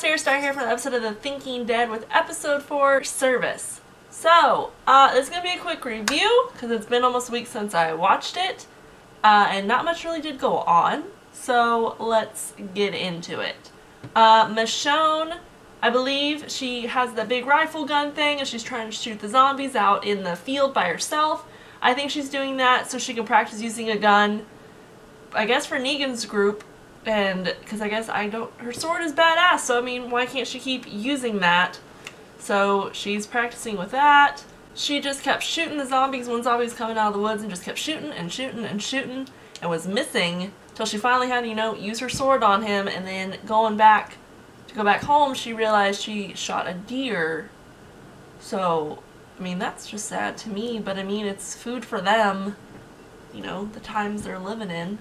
here, Star here for the episode of The Thinking Dead with episode 4, Service. So, it's going to be a quick review, because it's been almost a week since I watched it, and not much really did go on, so let's get into it. Michonne, I believe she has the big rifle gun thing, and she's trying to shoot the zombies out in the field by herself. I think she's doing that so she can practice using a gun, I guess for Negan's group. And, because I guess her sword is badass, so I mean, why can't she keep using that? So, she's practicing with that. She just kept shooting the zombies. One zombie was coming out of the woods and just kept shooting and shooting and shooting and was missing till she finally had to, use her sword on him, and then go back home, she realized she shot a deer. So, I mean, that's just sad to me, but I mean, it's food for them, the times they're living in.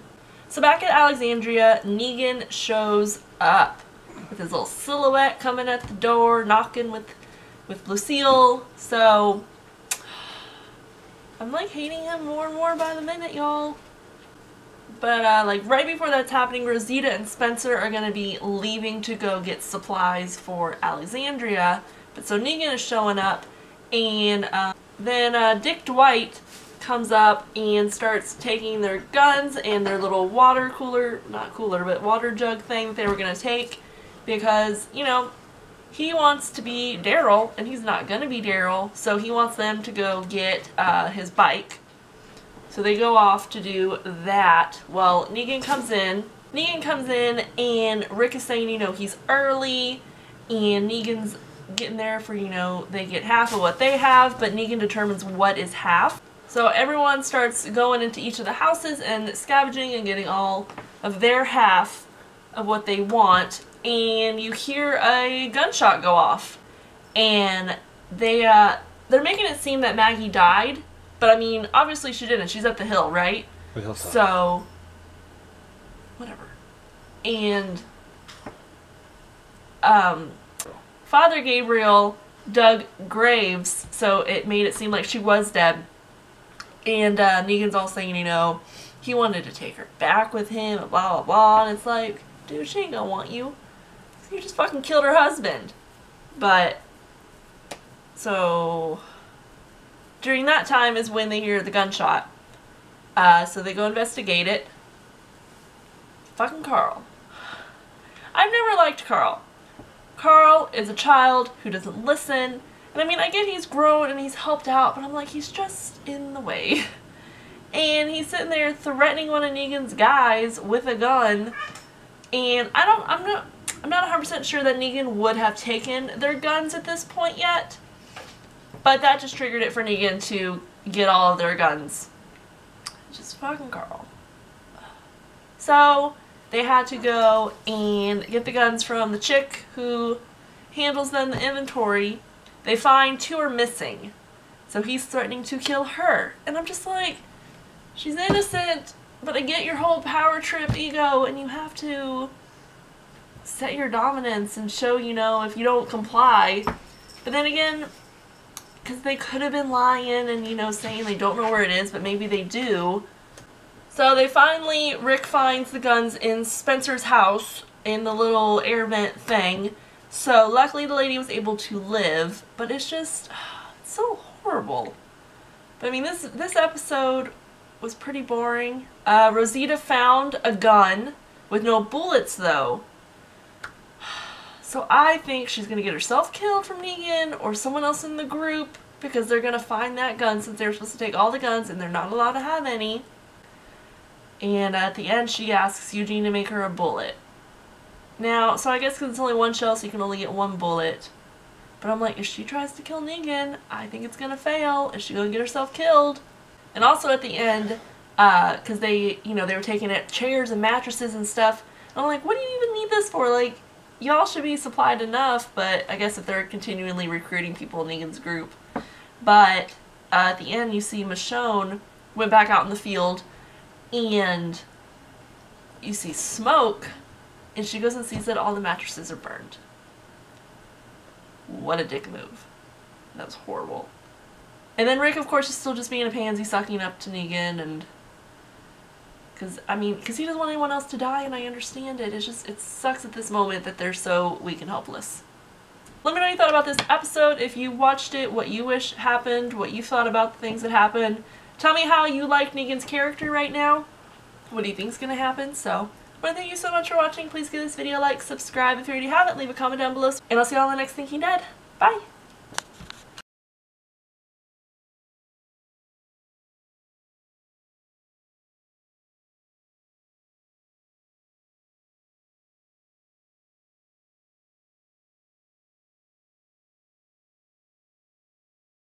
So back at Alexandria, Negan shows up with his little silhouette coming at the door, knocking with Lucille. So I'm like hating him more and more by the minute, y'all. But like right before that's happening, Rosita and Spencer are gonna be leaving to go get supplies for Alexandria. But so Negan is showing up, and then Dick Dwight comes up and starts taking their guns and their little water cooler, not cooler, but water jug thing that they were going to take because, he wants to be Daryl and he's not going to be Daryl, so he wants them to go get his bike. So they go off to do that. Well, Negan comes in and Rick is saying, he's early, and Negan's getting there for, they get half of what they have, but Negan determines what is half. So everyone starts going into each of the houses and scavenging and getting all of their half of what they want, and you hear a gunshot go off, and they're making it seem that Maggie died, but I mean, obviously she didn't. She's at the hill, right? The hillside. So, whatever. And Father Gabriel dug graves, so it made it seem like she was dead. And Negan's all saying, he wanted to take her back with him, and blah, blah, blah. And it's like, dude, she ain't gonna want you. You just fucking killed her husband. But, so, during that time is when they hear the gunshot. So they go investigate it. Fucking Carl. I've never liked Carl. Carl is a child who doesn't listen. And I mean, I get he's grown and he's helped out, but I'm like, he's just in the way. And he's sitting there threatening one of Negan's guys with a gun. And I'm not 100% sure that Negan would have taken their guns at this point yet. But that just triggered it for Negan to get all of their guns. Just fucking Carl. So they had to go and get the guns from the chick who handles them the inventory. They find 2 are missing, so he's threatening to kill her. And I'm just like, she's innocent, but I get your whole power trip ego, and you have to set your dominance and show, if you don't comply. But then again, because they could have been lying and, saying they don't know where it is, but maybe they do. So Rick finds the guns in Spencer's house in the little air vent thing. So, luckily the lady was able to live, but it's just, it's so horrible. But I mean, this episode was pretty boring. Rosita found a gun with no bullets, though. So I think she's going to get herself killed from Negan or someone else in the group, because they're going to find that gun since they're supposed to take all the guns and they're not allowed to have any. And at the end, she asks Eugene to make her a bullet. Now, so I guess because it's only 1 shell, so you can only get 1 bullet. But I'm like, if she tries to kill Negan, I think it's gonna fail. Is she gonna get herself killed? And also at the end, because they were taking out chairs and mattresses and stuff. And I'm like, what do you even need this for? Like, y'all should be supplied enough, but I guess if they're continually recruiting people in Negan's group. But at the end, you see Michonne went back out in the field, and you see smoke. And she goes and sees that all the mattresses are burned. What a dick move. That was horrible. And then Rick, of course, is still just being a pansy, sucking up to Negan, and Because, I mean, because he doesn't want anyone else to die, and I understand it. It's just, it sucks at this moment that they're so weak and helpless. Let me know what you thought about this episode. If you watched it, what you wish happened, what you thought about the things that happened. Tell me how you like Negan's character right now. What do you think's gonna happen? So, I want to thank you so much for watching. Please give this video a like, subscribe if you already haven't, leave a comment down below, and I'll see you all in the next Thinking Dead. Bye!